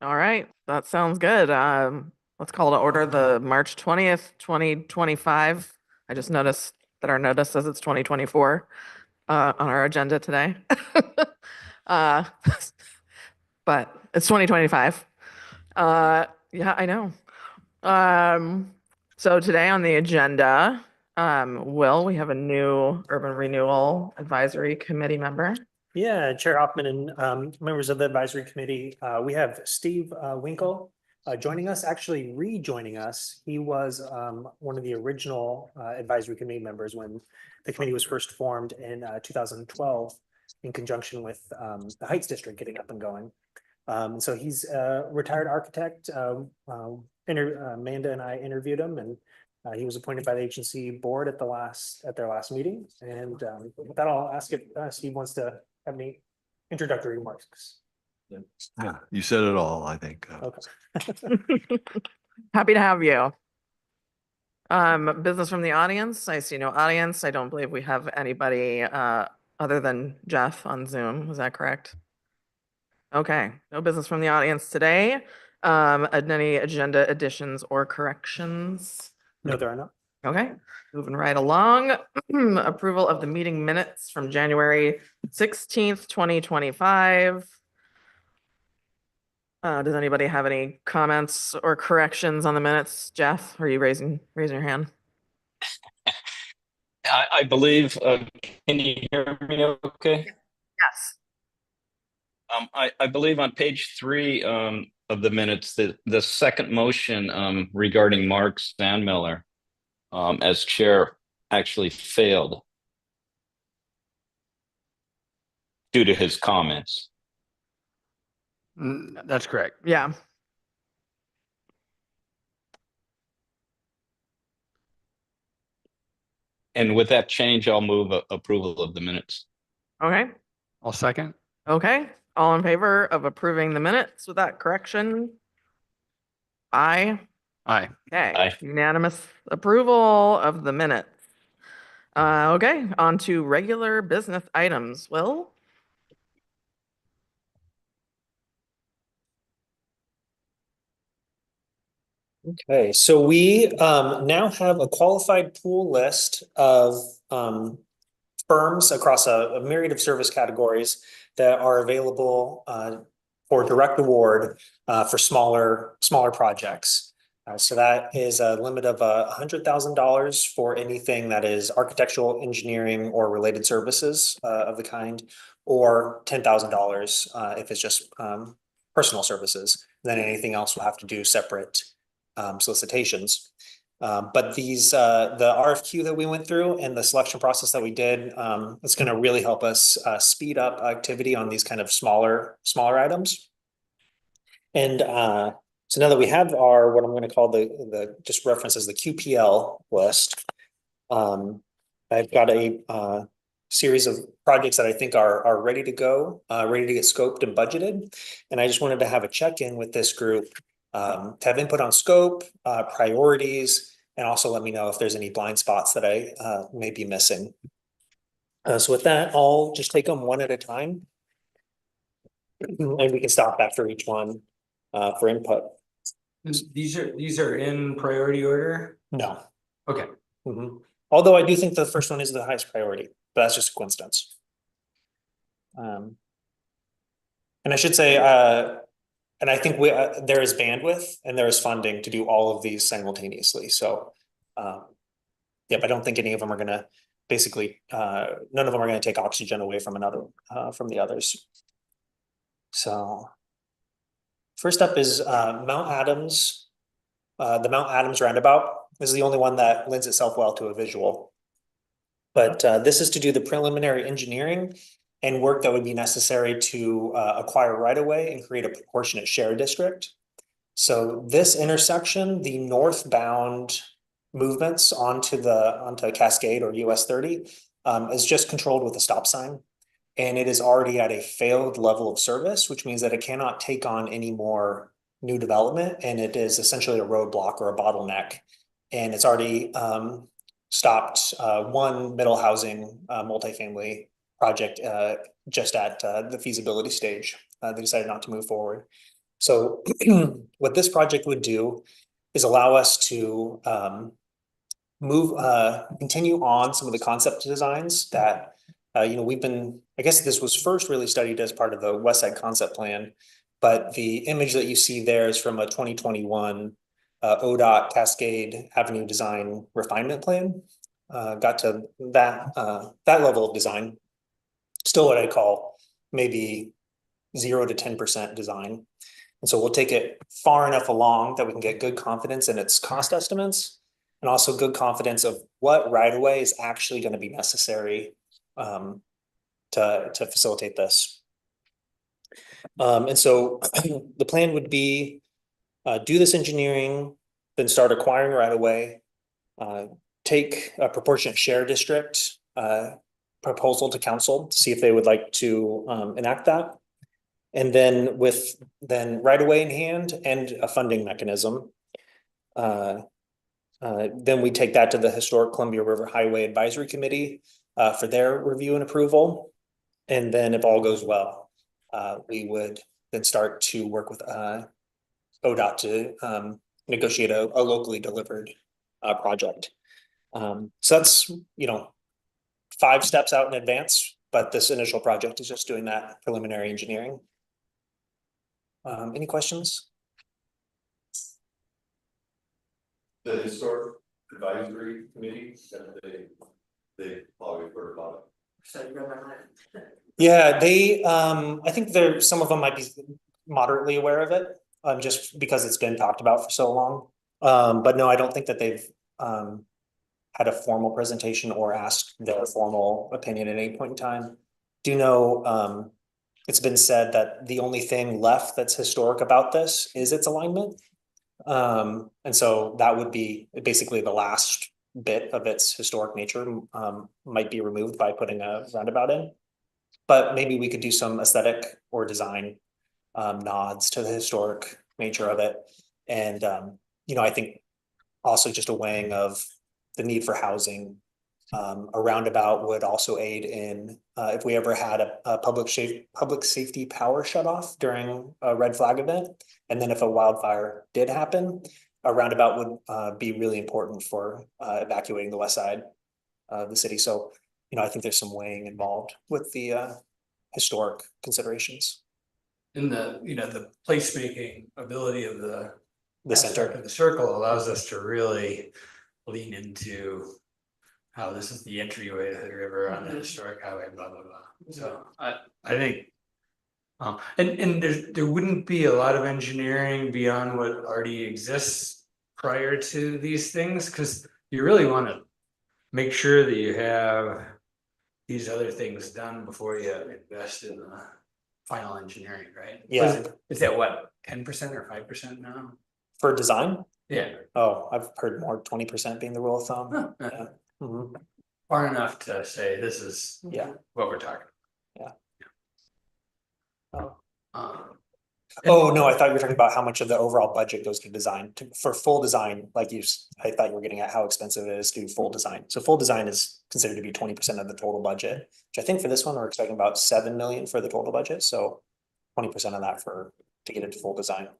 All right, that sounds good. Let's call to order the March 20th, 2025. I just noticed that our notice says it's 2024 on our agenda today. Uh, but it's 2025. Yeah, I know. Um, so today on the agenda, we have a new Urban Renewal Advisory Committee member. Yeah, Chair Hoffman and members of the advisory committee, we have Steve Winkle joining us, actually rejoining us. He was one of the original advisory committee members when the committee was first formed in 2012 in conjunction with the Heights District getting up and going. So he's a retired architect. Amanda and I interviewed him, and he was appointed by the agency board at their last meeting. And with that, I'll ask if Steve wants to have any introductory remarks. Yeah, you said it all, I think. Okay. Happy to have you. Business from the audience. I see no audience. I don't believe we have anybody other than Jeff on Zoom. Is that correct? Okay, no business from the audience today. Any agenda additions or corrections? No, there are not. Okay, moving right along. Approval of the meeting minutes from January 16th, 2025. Does anybody have any comments or corrections on the minutes? Jeff, are you raising your hand? I believe, can you hear me okay? Yes. I believe on page 3 of the minutes, the second motion regarding Mark Sandmiller as chair actually failed due to his comments. That's correct. Yeah. And with that change, I'll move approval of the minutes. Okay. I'll second. Okay. All in favor of approving the minutes with that correction? Aye. Aye. Okay. Aye. Unanimous approval of the minutes. Okay, on to regular business items. Will? Okay, so we now have a qualified pool list of firms across a myriad of service categories that are available for direct award for smaller projects. So that is a limit of $100,000 for anything that is architectural, engineering, or related services of the kind, or $10,000 if it's just personal services. Then anything else will have to do separate solicitations. But the RFQ that we went through and the selection process that we did, it's going to really help us speed up activity on these kind of smaller items. And so now that we have what I'm going to call the just references the QPL list, I've got a series of projects that I think are ready to go, ready to get scoped and budgeted. And I just wanted to have a check-in with this group to have input on scope, priorities, and also let me know if there's any blind spots that I may be missing. So with that, I'll just take them one at a time. And we can stop after each one for input. These are in priority order? No. Okay. Although I do think the first one is the highest priority, but that's just a coincidence. And I should say, and I think there is bandwidth and there is funding to do all of these simultaneously. So, yep, I don't think any of them are going to basically, none of them are going to take oxygen away from from the others. So first up is Mount Adams. The Mount Adams roundabout is the only one that lends itself well to a visual. But this is to do the preliminary engineering and work that would be necessary to acquire right-of-way and create a proportionate share district. So this intersection, the northbound movements onto Cascade or US 30 is just controlled with a stop sign. And it is already at a failed level of service, which means that it cannot take on any more new development. And it is essentially a roadblock or a bottleneck. And it's already stopped one middle housing multifamily project just at the feasibility stage. They decided not to move forward. So what this project would do is allow us to continue on some of the concept designs that I guess this was first really studied as part of the West Side Concept Plan, but the image that you see there is from a 2021 ODOT Cascade Avenue Design Refinement Plan. Got to that level of design. Still what I call maybe 0 to 10% design. And so we'll take it far enough along that we can get good confidence in its cost estimates and also good confidence of what right of way is actually going to be necessary to facilitate this. And so the plan would be do this engineering, then start acquiring right of way, take a proportionate share district proposal to council to see if they would like to enact that. And then with right of way in hand and a funding mechanism, then we take that to the Historic Columbia River Highway Advisory Committee for their review and approval. And then if all goes well, we would then start to work with ODOT to negotiate a locally delivered project. So that's, 5 steps out in advance, but this initial project is just doing that preliminary engineering. Any questions? The historic advisory committee, they probably heard about Yeah, I think some of them might be moderately aware of it, just because it's been talked about for so long. But no, I don't think that they've had a formal presentation or asked their formal opinion at any point in time. Do know it's been said that the only thing left that's historic about this is its alignment. And so that would be basically the last bit of its historic nature might be removed by putting a roundabout in. But maybe we could do some aesthetic or design nods to the historic nature of it. And I think also just a weighing of the need for housing. A roundabout would also aid in if we ever had a public safety power shutoff during a red flag event. And then if a wildfire did happen, a roundabout would be really important for evacuating the west side of the city. So, I think there's some weighing involved with the historic considerations. And the placemaking ability of the Center. aspect of the circle allows us to really lean into how this is the entryway to the river on the historic highway, blah, blah, blah. So I think, and there wouldn't be a lot of engineering beyond what already exists prior to these things, because you really want to make sure that you have these other things done before you invest in the final engineering, right? Yeah. Is that what, 10% or 5% now? For design? Yeah. Oh, I've heard more 20% being the rule of thumb. Huh. Yeah. Mhm. Far enough to say this is Yeah. what we're talking Yeah. about. Oh, no, I thought you were talking about how much of the overall budget goes to design for full design, I thought you were getting at how expensive it is to do full design. So full design is considered to be 20% of the total budget, which I think for this one, we're expecting about 7 million for the total budget. So 20% of that to get into full design.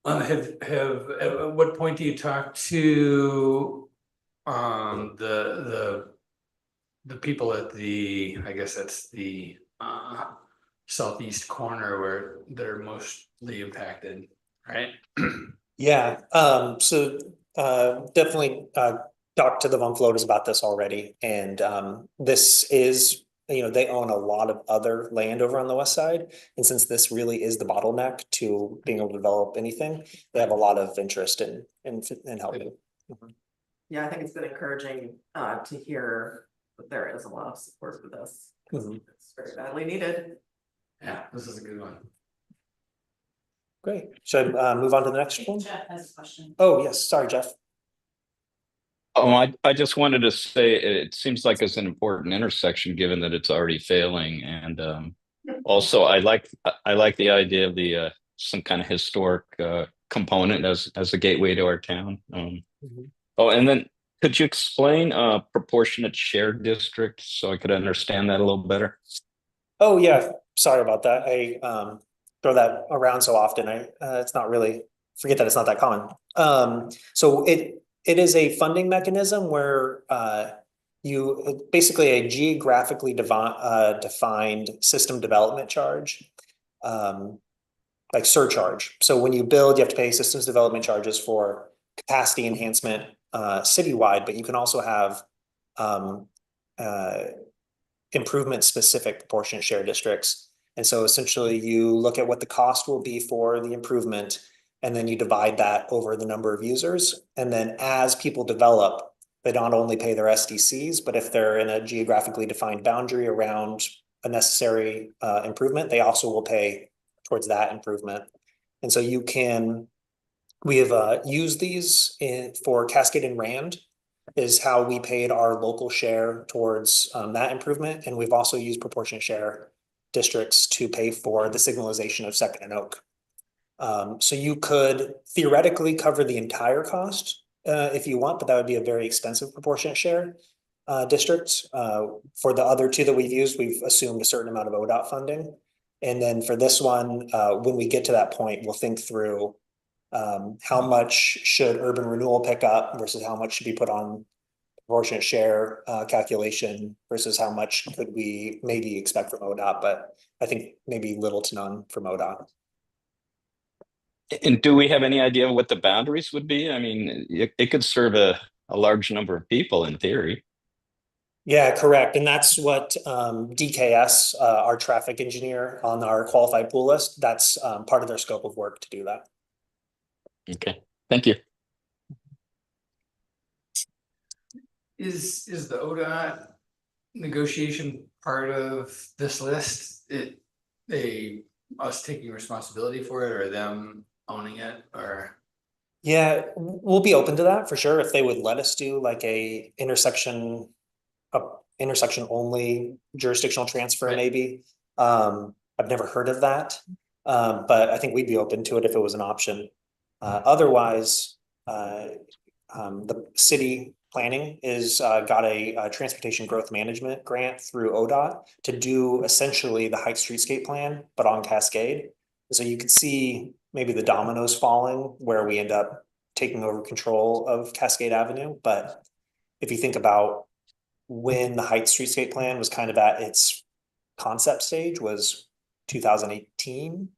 At what point do you talk to the people at I guess that's the southeast corner where they're mostly impacted, right? Yeah, so definitely talked to the Von Floaters about this already. And this is, they own a lot of other land over on the west side. And since this really is the bottleneck to being able to develop anything, they have a lot of interest in helping. Yeah, I think it's been encouraging to hear that there is a lot of support for this. It's very badly needed. Yeah, this is a good one. Great. Should I move on to the next one? Jeff has a question. Oh, yes. Sorry, Jeff. Oh, I just wanted to say it seems like it's an important intersection given that it's already failing, and also I like the idea of the some kind of historic component as a gateway to our town. Oh, and then could you explain proportionate share district so I could understand that a little better? Oh, yeah. Sorry about that. throw that around so often. It's not really, forget that it's not that common. So it is a funding mechanism where basically a geographically defined system development charge, like surcharge. So when you build, you have to pay systems development charges for capacity enhancement citywide, but you can also have improvement specific proportionate share districts. And so essentially you look at what the cost will be for the improvement, and then you divide that over the number of users. And then as people develop, they not only pay their SDCs, but if they're in a geographically defined boundary around a necessary improvement, they also will pay towards that improvement. And so we have used these for Cascade and Rand, is how we paid our local share towards that improvement. And we've also used proportionate share districts to pay for the signalization of Second and Oak. So you could theoretically cover the entire cost if you want, but that would be a very expensive proportionate share district. For the other two that we've used, we've assumed a certain amount of ODOT funding. And then for this one, when we get to that point, we'll think through how much should urban renewal pick up versus how much should be put on proportionate share calculation versus how much could we maybe expect from ODOT, but I think maybe little to none from ODOT. And do we have any idea of what the boundaries would be? I mean, it could serve a large number of people in theory. Yeah, correct. And that's what DKS, our traffic engineer on our qualified pool list, that's part of their scope of work to do that. Okay, thank you. Is the ODOT negotiation part of this list? Us taking responsibility for it, or them owning it, or? Yeah, we'll be open to that for sure if they would let us do like a intersection only jurisdictional transfer, Right. maybe. I've never heard of that. But I think we'd be open to it if it was an option. Otherwise, the city planning is got a transportation growth management grant through ODOT to do essentially the Heights Streetscape plan, but on Cascade. So you could see maybe the dominoes falling where we end up taking over control of Cascade Avenue. But if you think about when the Heights Streetscape plan was kind of at its concept stage was 2018,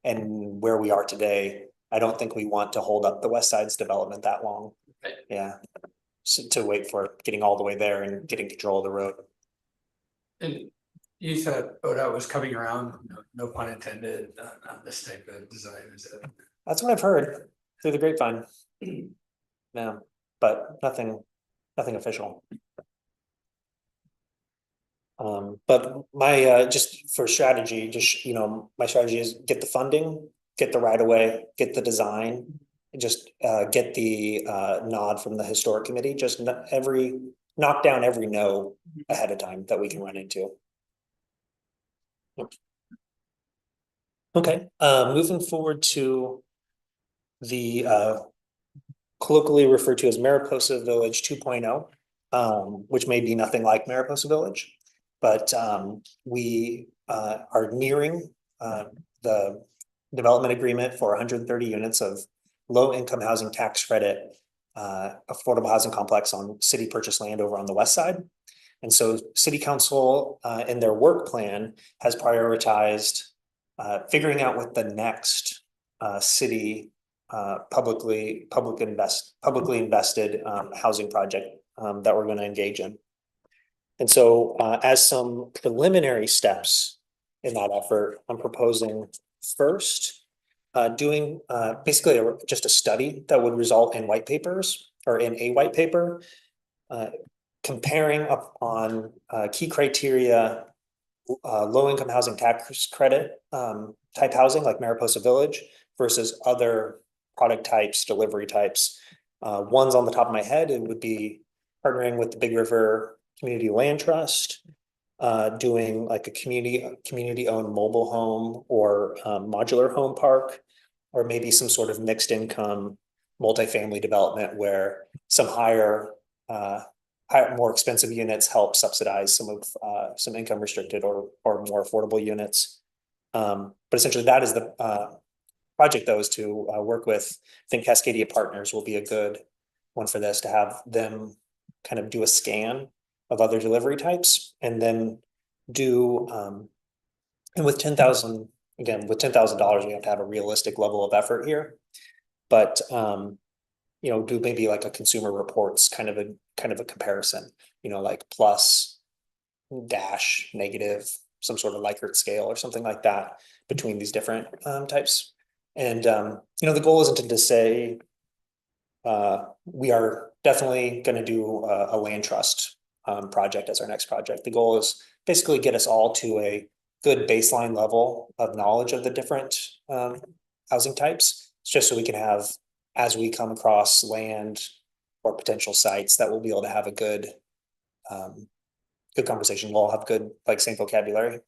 and where we are today, I don't think we want to hold up the West Side's development that long. Right. Yeah. So to wait for getting all the way there and getting control of the road. And you said ODOT was coming around, no pun intended, on this type of design, is it? That's what I've heard through the grapevine. Yeah, but nothing official. But my just for strategy, just my strategy is get the funding, get the right of way, get the design, just get the nod from the historic committee. Just knock down every no ahead of time that we can run into. Okay, moving forward to the colloquially referred to as Mariposa Village 2.0, which may be nothing like Mariposa Village. But we are nearing the development agreement for 130 units of low-income housing tax credit affordable housing complex on city purchased land over on the west side. And so city council in their work plan has prioritized figuring out what the next city publicly invested housing project that we're going to engage in. And so as some preliminary steps in that effort, I'm proposing first doing basically just a study that would result in white papers or in a white paper comparing up on key criteria, low-income housing tax credit type housing like Mariposa Village versus other product types, delivery types. Ones on the top of my head, it would be partnering with the Big River Community Land Trust, doing like a community owned mobile home or modular home park, or maybe some sort of mixed income multifamily development where some higher, more expensive units help subsidize some income restricted or more affordable units. But essentially that is the project though, is to work with, I think Cascadia Partners will be a good one for this, to have them kind of do a scan of other delivery types and then do, and with 10,000, again, with $10,000, we have to have a realistic level of effort here. But, do maybe like a consumer reports kind of a comparison, like plus, dash, negative, some sort of Likert scale or something like that between these different types. And the goal isn't to say we are definitely going to do a land trust project as our next project. The goal is basically get us all to a good baseline level of knowledge of the different housing types. It's just so we can have, as we come across land or potential sites, that we'll be able to have a good conversation. We'll all have good, like, same vocabulary.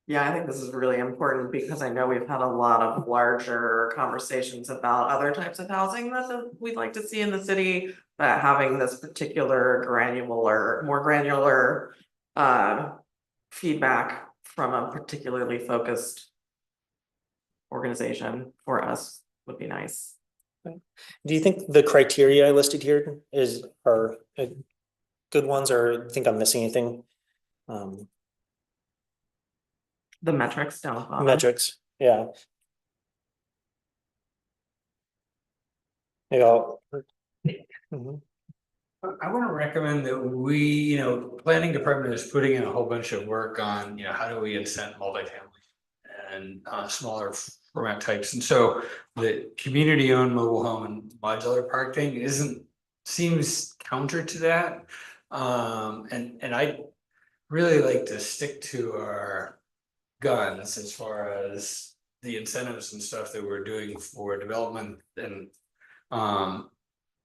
Yeah, I think this is really important because I know we've had a lot of larger conversations about other types of housing that we'd like to see in the city. But having this particular more granular feedback from a particularly focused organization for us would be nice. Do you think the criteria I listed here are good ones, or think I'm missing anything? The metrics down the bottom. Metrics, yeah. Maybe I'll. Mhm. I want to recommend that we, planning department is putting in a whole bunch of work on, how do we incent multifamily and smaller format types. And so the community owned mobile home and modular park thing seems counter to that. And I really like to stick to our guns as far as the incentives and stuff that we're doing for development. And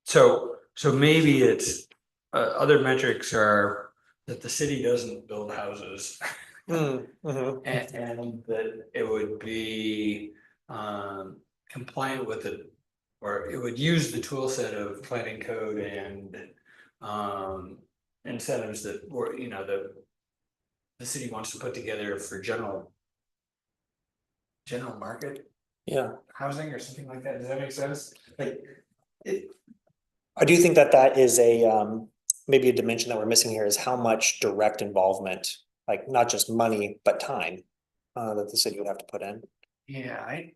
so maybe it's other metrics are that the city doesn't build houses. Mhm. And that it would be compliant with it, or it would use the tool set of planning code and incentives that were, the city wants to put together for general market Yeah, housing or something like that. Does that make sense? Like I do think that is maybe a dimension that we're missing here, is how much direct involvement, like not just money, but time that the city would have to put in. yeah, I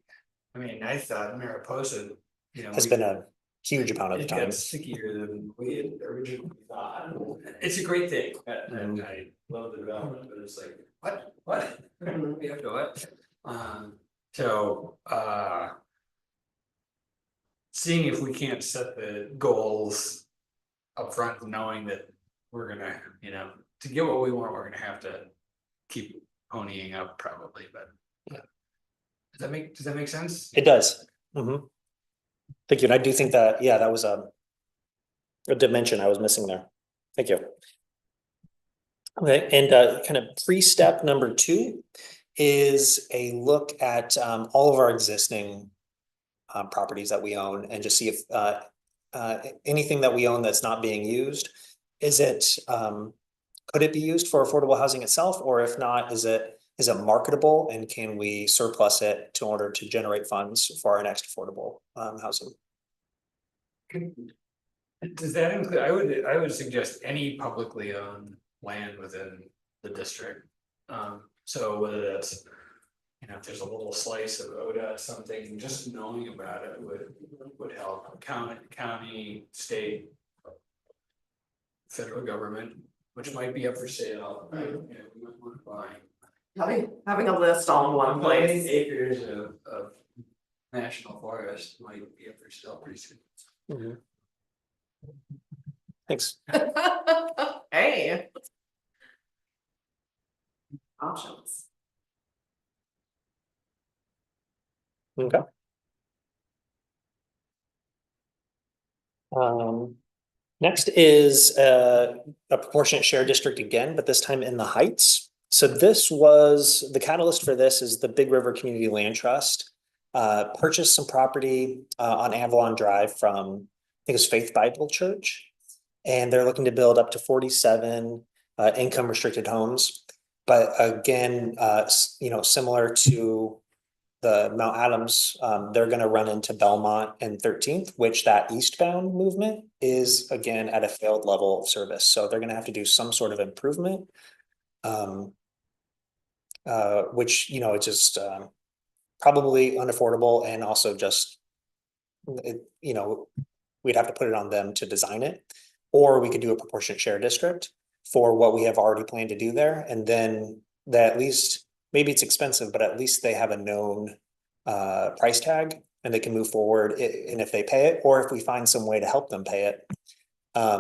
mean, I thought Mariposa, Has been a huge amount of it time. got stickier than we had originally thought. It's a great thing, and I love the development, but it's like, what? We have to what? So, seeing if we can't set the goals up front, knowing that we're gonna, to get what we want, we're gonna have to keep ponying up probably, but. Yeah. Does that make sense? It does. Thank you. And I do think that, yeah, that was a dimension I was missing there. Thank you. Okay, and kind of pre-step number 2 is a look at all of our existing properties that we own, and just see if anything that we own that's not being used, could it be used for affordable housing itself? Or if not, is it marketable, and can we surplus it in order to generate funds for our next affordable housing? Does that include, I would suggest any publicly owned land within the district. So whether that's, if there's a little slice of ODOT, something, just knowing about it would help. County, state, federal government, which might be up for sale, right? We might want to buy. Having a list all in one How many place. acres of national forest might be up for sale pretty soon. Thanks. Hey. Options. Okay. Next is a proportionate share district again, but this time in the Heights. So this was, the catalyst for this is the Big River Community Land Trust purchased some property on Avalon Drive from, I think it's Faith Bible Church. And they're looking to build up to 47 income restricted homes. But again, you know, similar to the Mount Adams, they're gonna run into Belmont and 13th, which that eastbound movement is again at a failed level of service. So they're gonna have to do some sort of improvement. Which, you know, it's just probably unaffordable and also just, you know, we'd have to put it on them to design it. Or we could do a proportionate share district for what we have already planned to do there. And then that at least, maybe it's expensive, but at least they have a known price tag and they can move forward. And if they pay it, or if we find some way to help them pay it,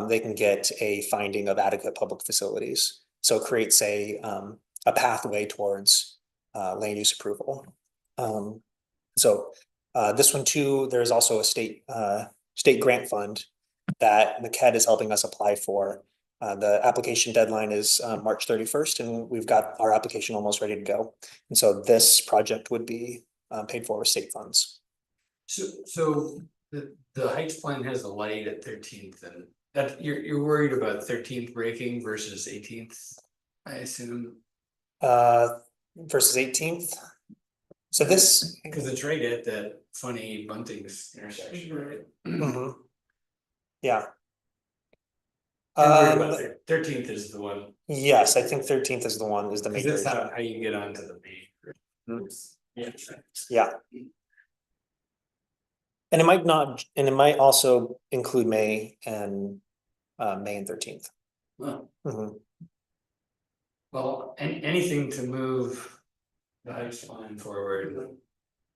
they can get a finding of adequate public facilities. So it creates a pathway towards land use approval. So this one too, there's also a state grant fund that MCED is helping us apply for. The application deadline is March 31st, and we've got our application almost ready to go. And so this project would be paid for with state funds. So the Heights plan has a light at 13th, and that you're worried about 13th breaking versus 18th, I assume. Versus 18th. So this. Because it's right at that funny Bunting's intersection, right? Mhm. Yeah. I'm worried about 13th is the one, Yes, I think 13th is the one, is the because major. that's how you get onto the main. Yeah. Yeah. And it might not, and it might also include May and 13th. Well, Mhm. well, anything to move the Heights plan forward.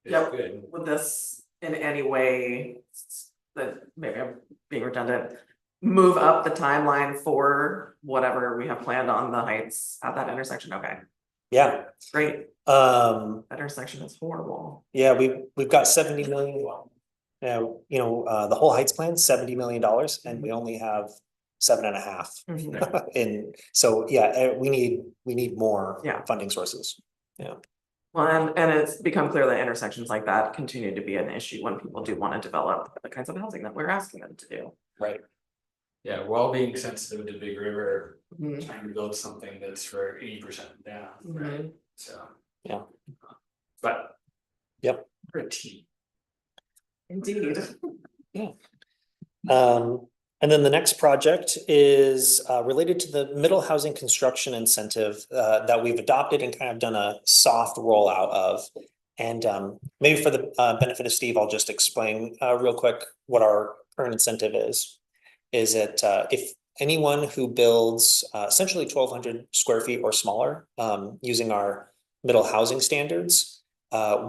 is Yep. Good. Would this in any way, that maybe I'm being redundant, move up the timeline for whatever we have planned on the Heights at that intersection? Okay, Yeah. great. That That intersection is horrible. Yeah, we've got 70 million. You know, the whole Heights plan, $70 million, and we only have 7.5. Mhm. And so, yeah, we need more Yeah. funding sources. Yeah. Well, and it's become clear that intersections like that continue to be an issue when people do want to develop the kinds of housing that we're asking them to do. Right. Yeah, while being sensitive to Big River, Mhm. trying to build something that's for 80% down, right? Mhm. So. Yeah. But. Yep. Pretty. Indeed. And then the next project is related to the middle housing construction incentive that we've adopted and kind of done a soft rollout of. And maybe for the benefit of Steve, I'll just explain real quick what our current incentive is. Is it if anyone who builds essentially 1,200 square feet or smaller using our middle housing standards,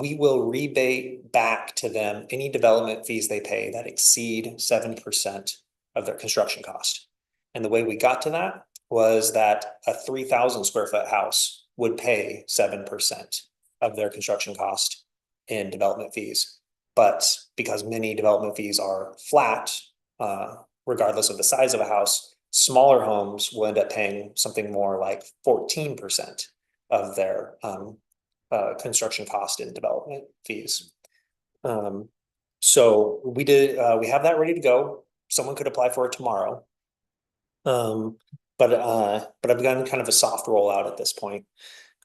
we will rebate back to them any development fees they pay that exceed 7% of their construction cost. And the way we got to that was that a 3,000 square foot house would pay 7% of their construction cost in development fees. But because many development fees are flat, regardless of the size of a house, smaller homes will end up paying something more like 14% of their construction cost and development fees. So we have that ready to go. Someone could apply for it tomorrow. But I've begun kind of a soft rollout at this point.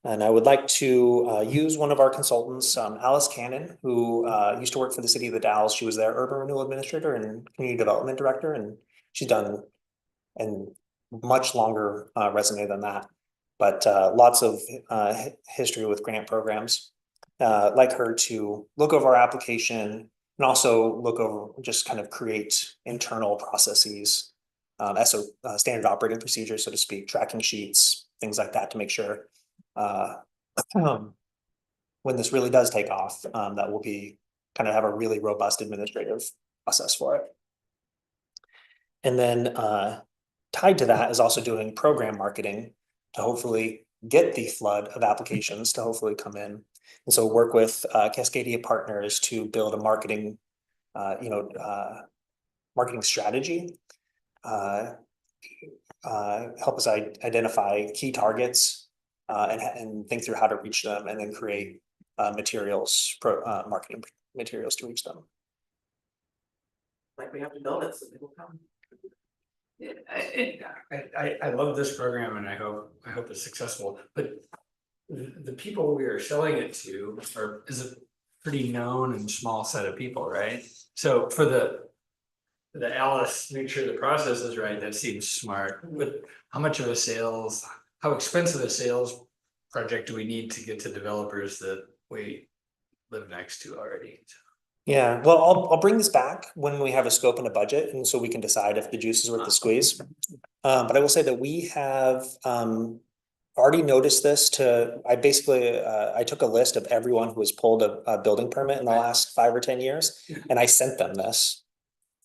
And I would like to use one of our consultants, Alice Cannon, who used to work for the city of the Dalles. She was their urban renewal administrator and community development director, and she's done a much longer resume than that, but lots of history with grant programs. Like her to look over our application and also look over, just kind of create internal processes, standard operating procedures, so to speak, tracking sheets, things like that to make sure when this really does take off, that will be kind of have a really robust administrative process for it. And then tied to that is also doing program marketing to hopefully get the flood of applications to hopefully come in. And so work with Cascadia partners to build a marketing, marketing strategy. Help us identify key targets and think through how to reach them, and then create marketing materials to reach them. Like we have to build it so people come. I love this program and I hope it's successful, but the people we are selling it to is a pretty known and small set of people, right? So for the Alice, make sure the process is right, that seems smart, but how much of how expensive a sales project do we need to get to developers that we live next to already? Yeah, well, I'll bring this back when we have a scope and a budget, and so we can decide if the juice is worth the squeeze. But I will say that we have already noticed this I basically I took a list of everyone who has pulled a building permit in the last 5 or 10 years, and I sent them this.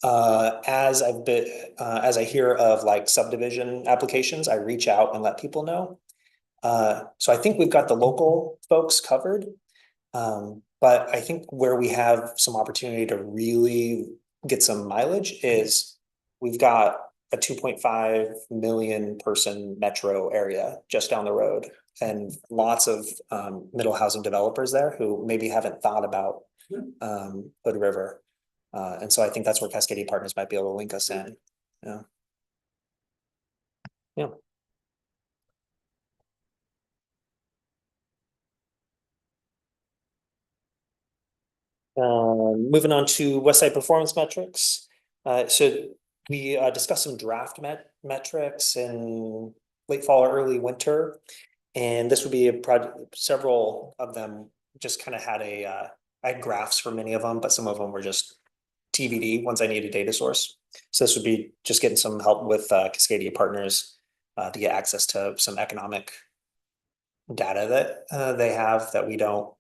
As I hear of like subdivision applications, I reach out and let people know. So I think we've got the local folks covered. But I think where we have some opportunity to really get some mileage is we've got a 2.5 million person metro area just down the road and lots of middle housing developers there who maybe haven't thought about Hood River. And so I think that's where Cascadia Partners might be able to link us in. Yeah. Yeah. Moving on to Westside performance metrics. So we discussed some draft metrics in late fall or early winter. And this would be a project, several of them just kind of had I had graphs for many of them, but some of them were just TBD once I need a data source. So this would be just getting some help with Cascadia Partners to get access to some economic data that they have that we don't.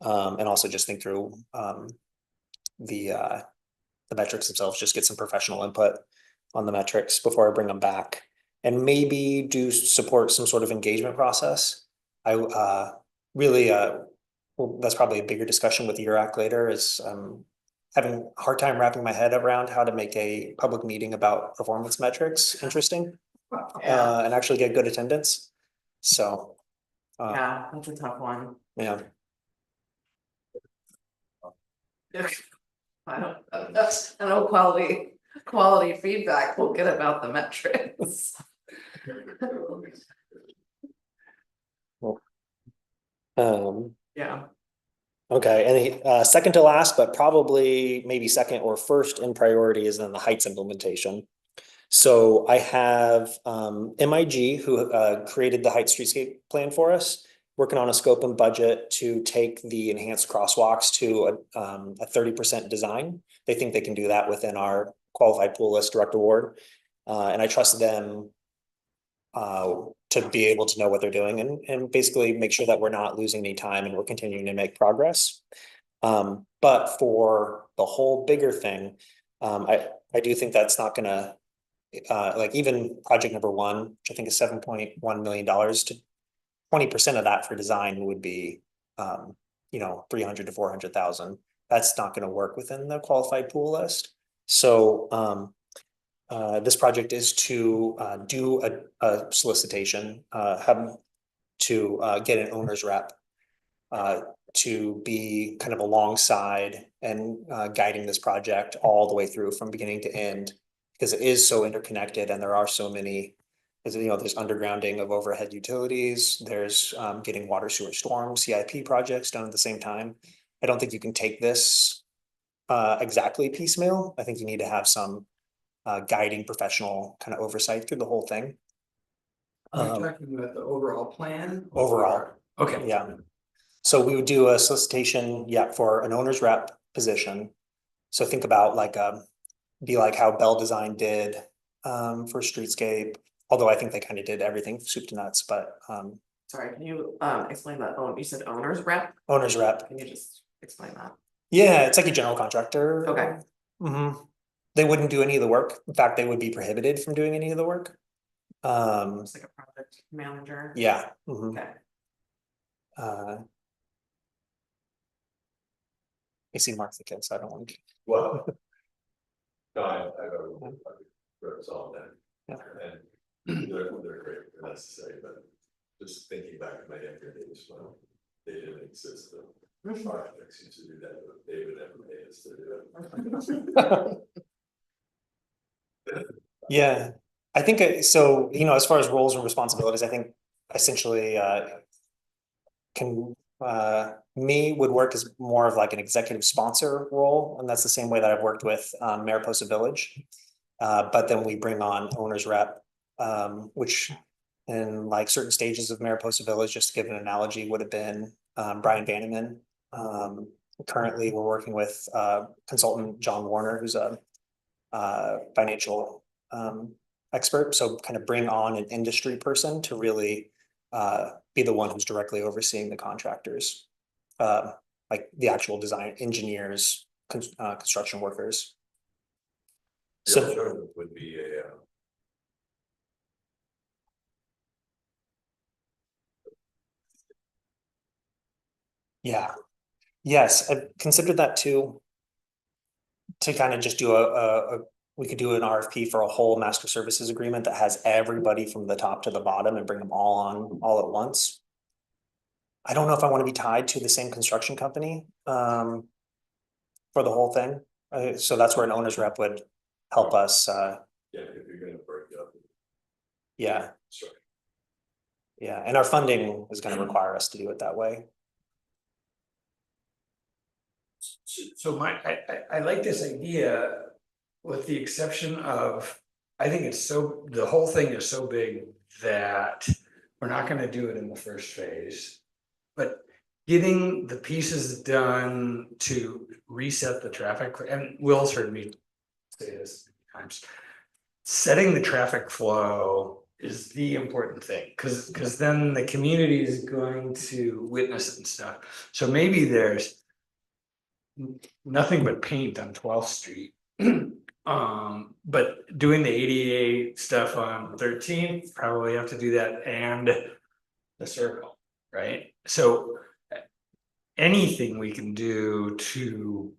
And also just think through the metrics themselves, just get some professional input on the metrics before I bring them back. And maybe do support some sort of engagement process. I really well, that's probably a bigger discussion with URAC later is having a hard time wrapping my head around how to make a public meeting about performance metrics interesting Yeah, and actually get good attendance. So yeah, that's a tough one. yeah. I know quality feedback we'll get about the metrics. Yeah, Okay, and second to last, but probably maybe second or first in priority is then the Heights implementation. So I have MIG who created the Heights streetscape plan for us, working on a scope and budget to take the enhanced crosswalks to a 30% design. They think they can do that within our qualified pool list direct award. And I trust them to be able to know what they're doing and basically make sure that we're not losing any time and we're continuing to make progress. But for the whole bigger thing, I do think that's not gonna like even project number one, which I think is $7.1 million to 20% of that for design would be 300 to 400,000. That's not going to work within the qualified pool list. So this project is to do a solicitation, have to get an owner's rep to be kind of alongside and guiding this project all the way through from beginning to end, because it is so interconnected and there are so many, there's undergrounding of overhead utilities, there's getting water sewer storm CIP projects done at the same time. I don't think you can take this exactly piecemeal. I think you need to have some guiding professional kind of oversight through the whole thing. Are you talking about the overall plan? Overall. Okay. Yeah. So we would do a solicitation, yeah, for an owner's rep position. So think about like be like how Bell Design did for Streetscape, although I think they kind of did everything soup to nuts, but sorry, can you explain that? Oh, you said owner's rep? owner's rep. Can you just explain that? Yeah, it's like a general contractor. Okay. They wouldn't do any of the work. In fact, they would be prohibited from doing any of the work. It's like a project manager. Yeah. Okay. I see Mark's the kid, so I don't want to. Well. No, I've read all that. Yeah. And they're great, they're necessary, but just thinking back to my younger days, when they didn't exist, the architects used to do that, but they would never pay us to do it. Yeah. I think, so, as far as roles and responsibilities, I think essentially, me would work as more of like an executive sponsor role, and that's the same way that I've worked with, Mariposa Village. But then we bring on owner's rep, which in like certain stages of Mariposa Village, just to give an analogy, would have been, Brian Vanneman. Currently, we're working with, consultant John Warner, who's a, financial, expert. So kind of bring on an industry person to really, be the one who's directly overseeing the contractors. Like the actual design engineers, construction workers. The So, alternative would be a, yeah, yes, I've considered that too. To kind of just do we could do an RFP for a whole master services agreement that has everybody from the top to the bottom and bring them all on all at once. I don't know if I want to be tied to the same construction company, for the whole thing. So that's where an owner's rep would help us, yeah, if you're gonna break up. yeah, Sorry. yeah, and our funding is gonna require us to do it that way. So I like this idea, with the exception of, I think the whole thing is so big that we're not gonna do it in the first phase. But getting the pieces done to reset the traffic, and Will's heard me say this many times. Setting the traffic flow is the important thing, because then the community is going to witness it and stuff. So maybe there's nothing but paint on 12th Street. But doing the ADA stuff on 13th, probably have to do that and the circle, right? So anything we can do to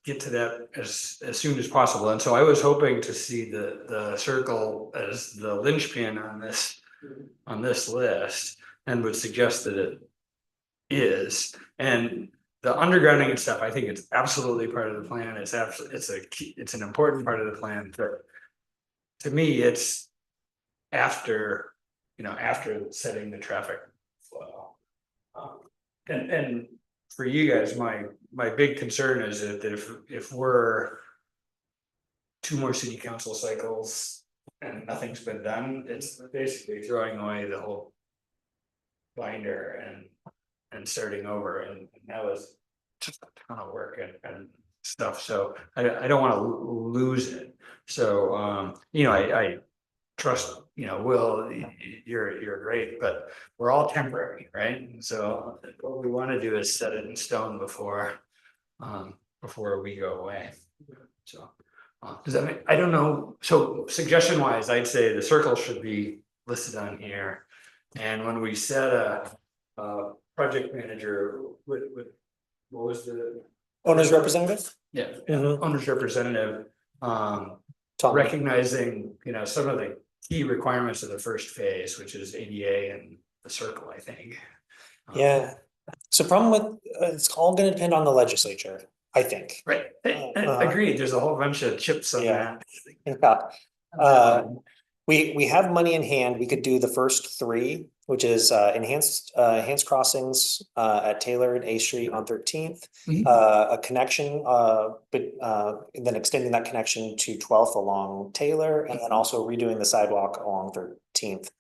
get to that as soon as possible. And so I was hoping to see the circle as the linchpin on this list, and would suggest that it is. And the undergrounding and stuff, I think it's absolutely part of the plan. It's it's an important part of the plan. But to me, it's after, after setting the traffic flow. And for you guys, my big concern is that if we're two more city council cycles and nothing's been done, it's basically throwing away the whole binder and starting over, and that was just a ton of work and stuff. So I don't want to lose it. So I trust, Will, you're great, but we're all temporary, right? So what we want to do is set it in stone before we go away. So does that make, I don't know. So suggestion wise, I'd say the circle should be listed on here. And when we set a project manager, what was the Owner's representative? yeah, Mhm. owner's representative, Tom. recognizing, some of the key requirements of the first phase, which is ADA and the circle, I think. Yeah, so problem with, it's all gonna depend on the legislature, I think. Right, agreed, there's a whole bunch of chips on Yeah. that. In fact, we have money in hand. We could do the first three, which is enhanced crossings at Taylor and A Street on 13th. Mhm. A connection, and then extending that connection to 12th along Taylor, and then also redoing the sidewalk along 13th.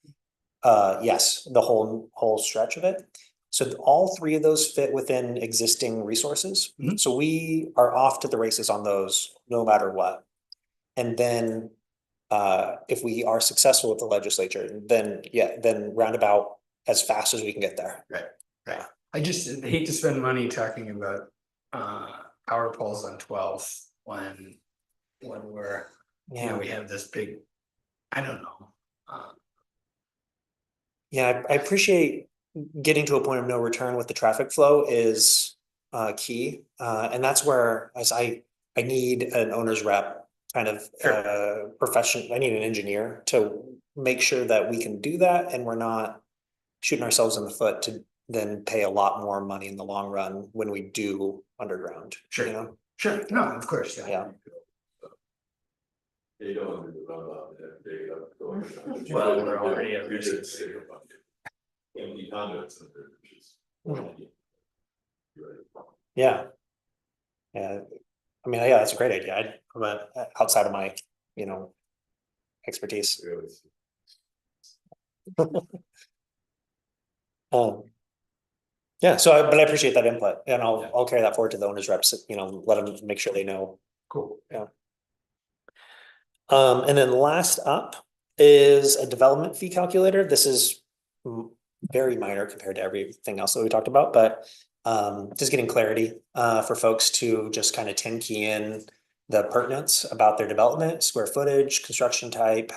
Yes, the whole stretch of it. So all three of those fit within existing resources. Mhm. So we are off to the races on those, no matter what. And then, if we are successful with the legislature, then roundabout as fast as we can get there. Right, I just hate to spend money talking about power poles on 12th when we're, Yeah, we have this big, I don't know. yeah, I appreciate getting to a point of no return with the traffic flow is key. And that's where as I need an owner's rep kind of profession. I need an engineer to make sure that we can do that and we're not shooting ourselves in the foot to then pay a lot more money in the long run when we do underground. Sure. You know? Sure, no, of course, Yeah. You don't want to run up and dig it up. Well, we're already at You risk. should save a bunch. Empty conduits in there, which is. Right. Yeah. Yeah, I mean, yeah, that's a great idea. I'm outside of my, expertise. Really. Um. Yeah, but I appreciate that input and I'll carry that forward to the owners reps, let them make sure they know. Cool. Yeah. And then last up is a development fee calculator. This is very minor compared to everything else that we talked about, but just getting clarity for folks to just kind of 10 key in the pertinence about their development, square footage, construction type,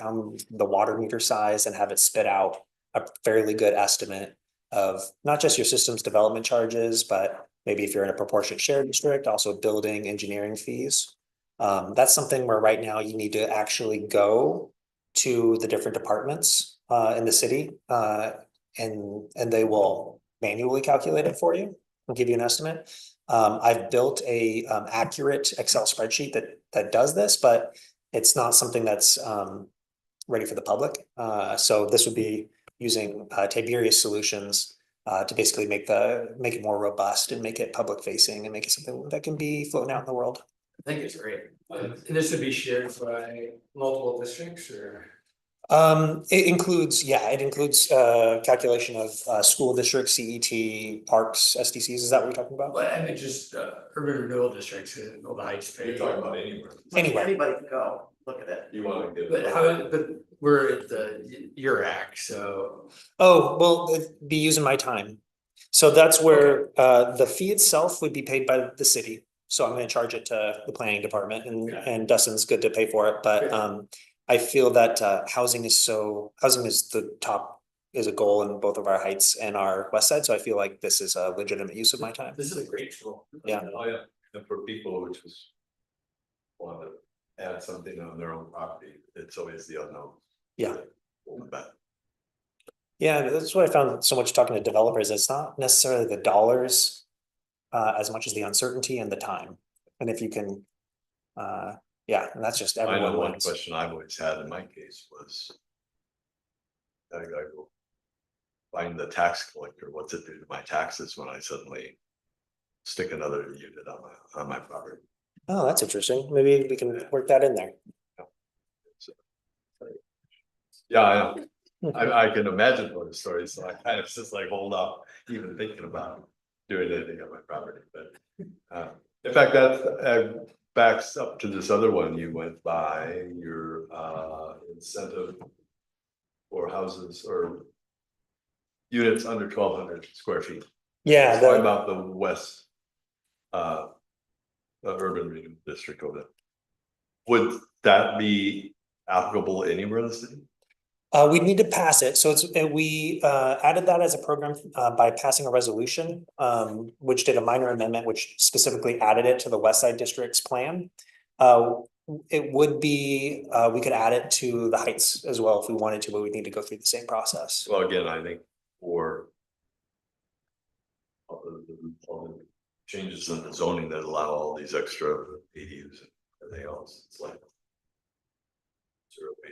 the water meter size, and have it spit out a fairly good estimate of not just your systems development charges, but maybe if you're in a proportionate share district, also building engineering fees. That's something where right now you need to actually go to the different departments in the city and they will manually calculate it for you and give you an estimate. I've built a accurate Excel spreadsheet that does this, but it's not something that's ready for the public. So this would be using Tiberius solutions to basically make it more robust and make it public facing and make it something that can be floating out in the world. I think it's great. And this would be shared by multiple districts or? It includes calculation of school districts, CET, parks, SDCs. Is that what you're talking about? Well, I mean, just urban renewal districts, all the heights. You're talking about anywhere. Anywhere. Anybody can go look at it. You want to get. But we're at the URAC, so. Oh, well, it'd be using my time. So that's where the fee itself would be paid by the city. So I'm gonna charge it to the planning department and Dustin's good to pay for it, but I feel that housing is the top, is a goal in both of our heights and our west side, so I feel like this is a legitimate use of my time. This is a great tool. Yeah. Oh, yeah, and for people which was. Want to add something on their own property, it's always the unknown. Yeah. But Yeah, that's what I found so much talking to developers. It's not necessarily the dollars as much as the uncertainty and the time. And if you can, yeah, and that's just I know everyone one wins. question I've always had in my case was. I gotta go. Find the tax collector, what's it do to my taxes when I suddenly. Stick another unit on my property. Oh, that's interesting. Maybe we can work that in there. Yeah, I know. I can imagine those stories, so I kind of just like hold off even thinking about doing anything on my property, but. In fact, that backs up to this other one you went by, your incentive. For houses or. Units under 1,200 square feet. Yeah, Talking about the west. The urban region district over there. Would that be applicable anywhere in the city? we need to pass it. So we added that as a program by passing a resolution, which did a minor amendment, which specifically added it to the West Side District's plan. It would be, we could add it to the Heights as well if we wanted to, but we'd need to go through the same process. Well, again, I think for. All the changes in the zoning that allow all these extra ADUs and everything else, it's like. Zero way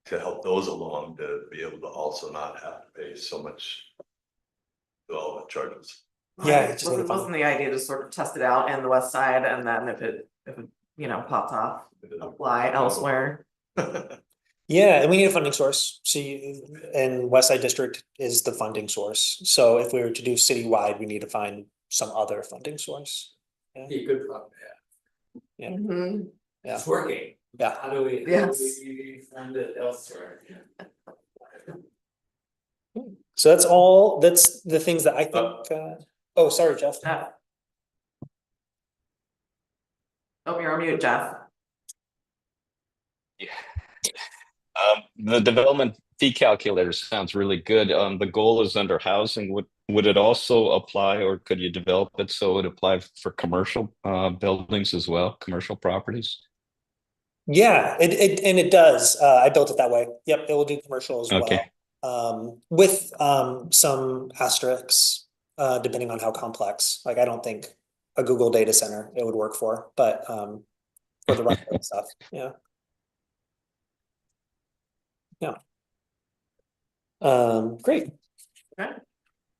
to help those along to be able to also not have to pay so much. Development charges. Yeah, Right. it just need to Wasn't the idea to sort of test it out in the west side and then if it pops off, apply elsewhere? Yeah, and we need a funding source. See, and West Side District is the funding source. So if we were to do citywide, we need to find some other funding source. Be a good problem, yeah. Mhm. Yeah. It's working. Yeah. How do we Yes. fund it elsewhere? So that's the things that I think, oh, sorry, Jeff. Jeff. Oh, you're on mute, Jeff. The development fee calculator sounds really good. The goal is under housing. Would it also apply, or could you develop it so it would apply for commercial buildings as well, commercial properties? Yeah, it does. I built it that way. Yep, it will do commercial as Okay. well. With some asterisks, depending on how complex. Like I don't think a Google data center it would work for, but for the rest of the stuff, yeah. Great. Okay.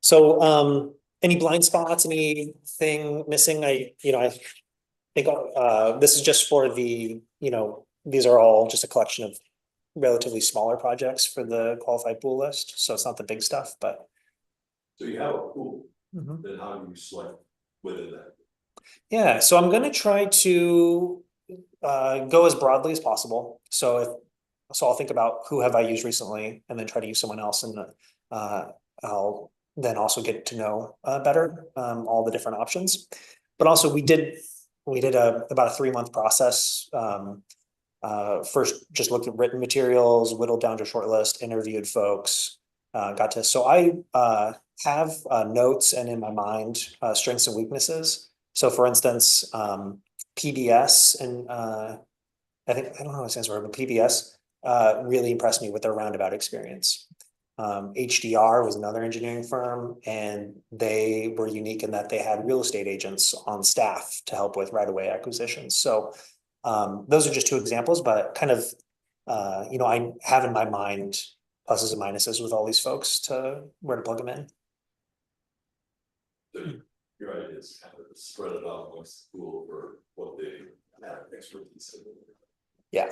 So, any blind spots, anything missing? I think, this is just for these are all just a collection of relatively smaller projects for the qualified pool list. So it's not the big stuff, but. So you have a pool, Mhm. then how do you select within that? Yeah, so I'm gonna try to go as broadly as possible. So I'll think about who have I used recently and then try to use someone else, and I'll then also get to know better all the different options. But also we did about a 3-month process. First just looked at written materials, whittled down to short list, interviewed folks, so I have notes and in my mind strengths and weaknesses. So for instance, PBS and I don't know what it stands for, but PBS really impressed me with their roundabout experience. HDR was another engineering firm, and they were unique in that they had real estate agents on staff to help with right-of-way acquisitions. So those are just 2 examples, but kind of, I have in my mind pluses and minuses with all these folks to where to plug them in. Your idea is kind of spread it out amongst the pool for what they have expertise in. Yeah.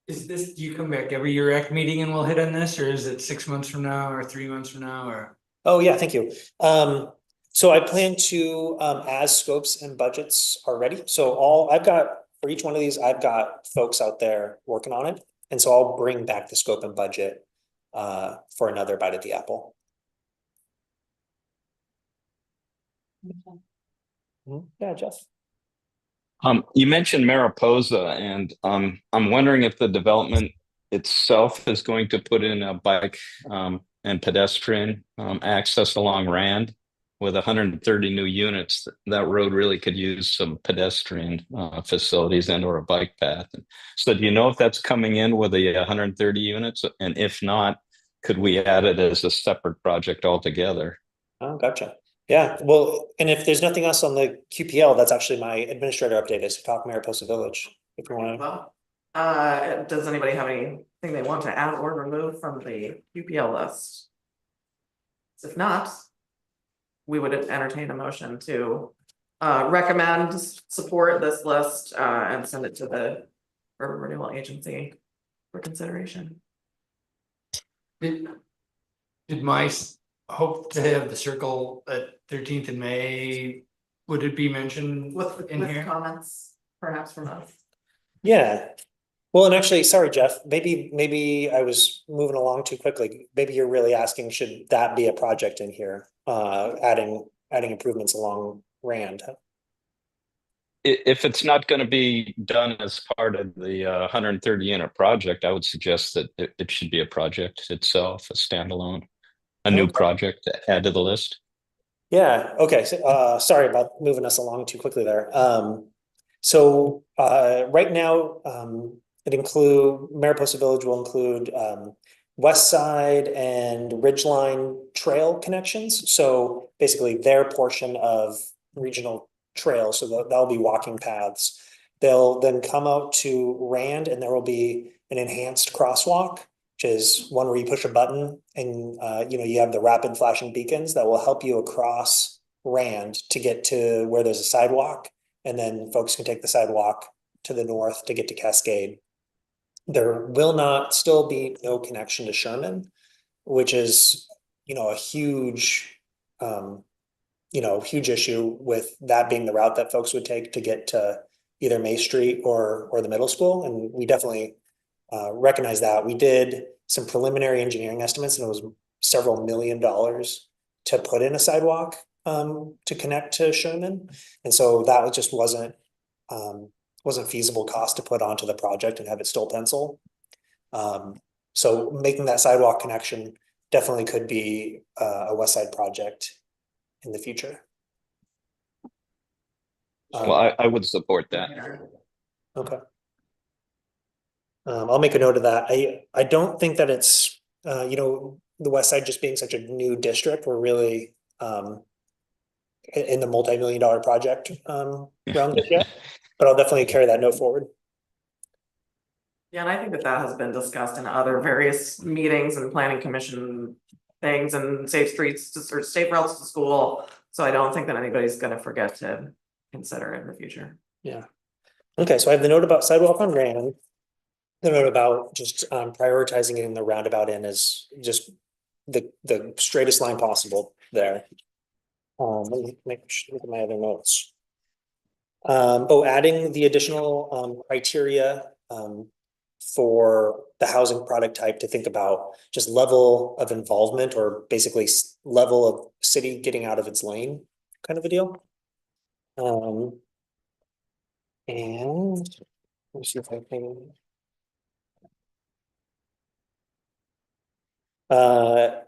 Do you come back every year rec meeting and we'll hit on this, or is it 6 months from now or 3 months from now, or? Oh, yeah, thank you. So I plan to, as scopes and budgets are ready, for each one of these, I've got folks out there working on it. And so I'll bring back the scope and budget for another bite at the apple. Yeah, Jeff. You mentioned Mariposa, and I'm wondering if the development itself is going to put in a bike and pedestrian access along Rand with 130 new units. That road really could use some pedestrian facilities and or a bike path. So do you know if that's coming in with the 130 units? And if not, could we add it as a separate project altogether? Oh, gotcha. Yeah, well, and if there's nothing else on the QPL, that's actually my administrator update, is to talk Mariposa Village, if you want to. Well, does anybody have anything they want to add or remove from the UPL list? If not, we would entertain a motion to recommend support this list and send it to the Urban Renewal Agency for consideration. Did my hope to have the circle at 13th in May, would it be mentioned With in here? comments, perhaps from us. Yeah. Well, and actually, sorry, Jeff, maybe I was moving along too quickly. Maybe you're really asking, should that be a project in here? Adding improvements along Rand. If it's not going to be done as part of the 130 unit project, I would suggest that it should be a project itself, a standalone, a new Okay. project to add to the list. Yeah, okay, so, sorry about moving us along too quickly there. So right now, Mariposa Village will include West Side and Ridgeline Trail connections. So basically their portion of regional trail, so that'll be walking paths. They'll then come out to Rand, and there will be an enhanced crosswalk, which is one where you push a button and you have the rapid flashing beacons that will help you across Rand to get to where there's a sidewalk, and then folks can take the sidewalk to the north to get to Cascade. There will not still be no connection to Sherman, which is a huge huge issue, with that being the route that folks would take to get to either May Street or the middle school. And we definitely recognize that. We did some preliminary engineering estimates, and it was several $1 million to put in a sidewalk to connect to Sherman. And so that just wasn't feasible cost to put onto the project and have it still pencil. So making that sidewalk connection definitely could be a West Side project in the future. Well, I would support that. Okay. I'll make a note of that. I don't think that it's the West Side just being such a new district, we're really in the multi-million-dollar project realm just yet, but I'll definitely carry that note forward. Yeah, and I think that that has been discussed in other various meetings and planning commission things and safe streets to or safe routes to school. So I don't think that anybody's gonna forget to consider it in the future. Yeah. Okay, so I have the note about sidewalk on Rand. The note about just prioritizing getting the roundabout in is just the straightest line possible there. Let me look at my other notes. Adding the additional criteria for the housing product type to think about just level of involvement or basically level of city getting out of its lane kind of a deal. And let me see if I can.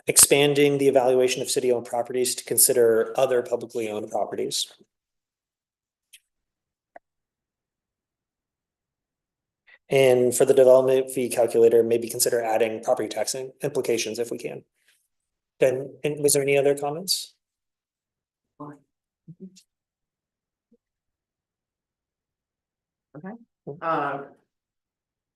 Expanding the evaluation of city-owned properties to consider other publicly owned properties. And for the development fee calculator, maybe consider adding property tax implications if we can. Then, and was there any other comments? Okay.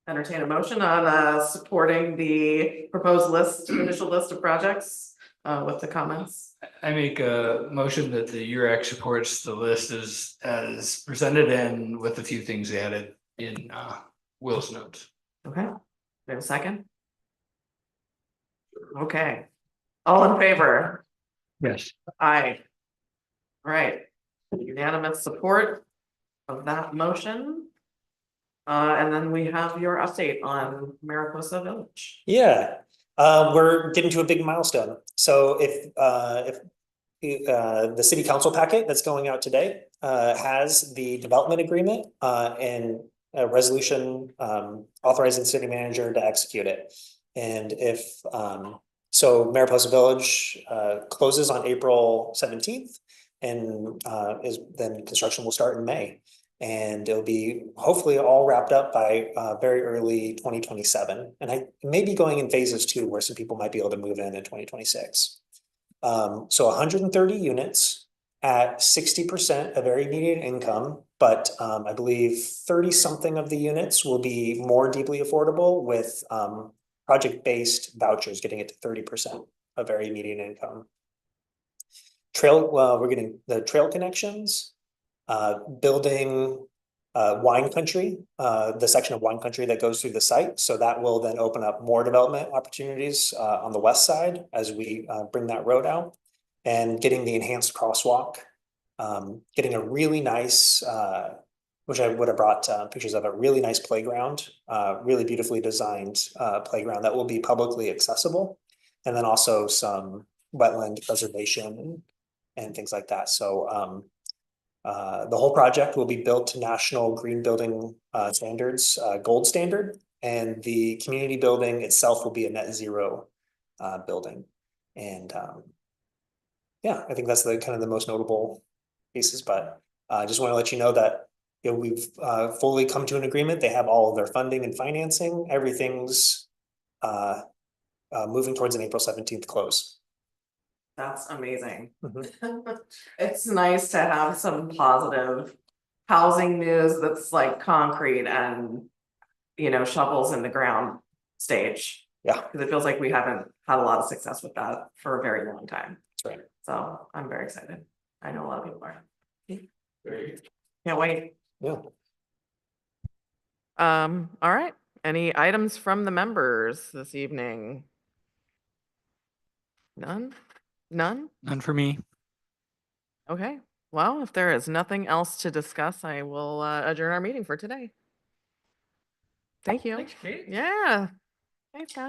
Entertain a motion on supporting the proposed list, initial list of projects with the comments. I make a motion that the URAC supports the list as presented and with a few things added in Will's notes. Okay, we have a second? Okay, all in favor? Yes. Aye. All right, unanimous support of that motion. And then we have your update on Mariposa Village. Yeah, we're getting to a big milestone. So if the city council packet that's going out today has the development agreement and a resolution authorizing the city manager to execute it. And if so Mariposa Village closes on April 17th and then construction will start in May. And it'll be hopefully all wrapped up by very early 2027. And I may be going in phases too, where some people might be able to move in 2026. So 130 units at 60% of area median income, but I believe 30 something of the units will be more deeply affordable with project-based vouchers getting it to 30% of area median income. We're getting the trail connections, building wine country, the section of wine country that goes through the site. So that will then open up more development opportunities on the west side as we bring that road out, and getting the enhanced crosswalk, getting a really nice, which I would have brought pictures of, a really nice playground, really beautifully designed playground that will be publicly accessible. And then also some wetland preservation and things like that. So the whole project will be built to national green building standards, gold standard, and the community building itself will be a net zero building. And yeah, I think that's the kind of the most notable pieces, but I just want to let you know that we've fully come to an agreement. They have all of their funding and financing. Everything's moving towards an April 17th close. That's amazing. Mm-hmm. It's nice to have some positive housing news that's like concrete and, you know, shovels in the ground stage. Yeah. Because it feels like we haven't had a lot of success with that for a very long time. That's right. So I'm very excited. I know a lot of people are. Great. Can't wait. Yeah. All right. Any items from the members this evening? None? None? None for me. Okay. Well, if there is nothing else to discuss, I will adjourn our meeting for today. Thank you. Thanks, Kate. Yeah. Thanks, guys.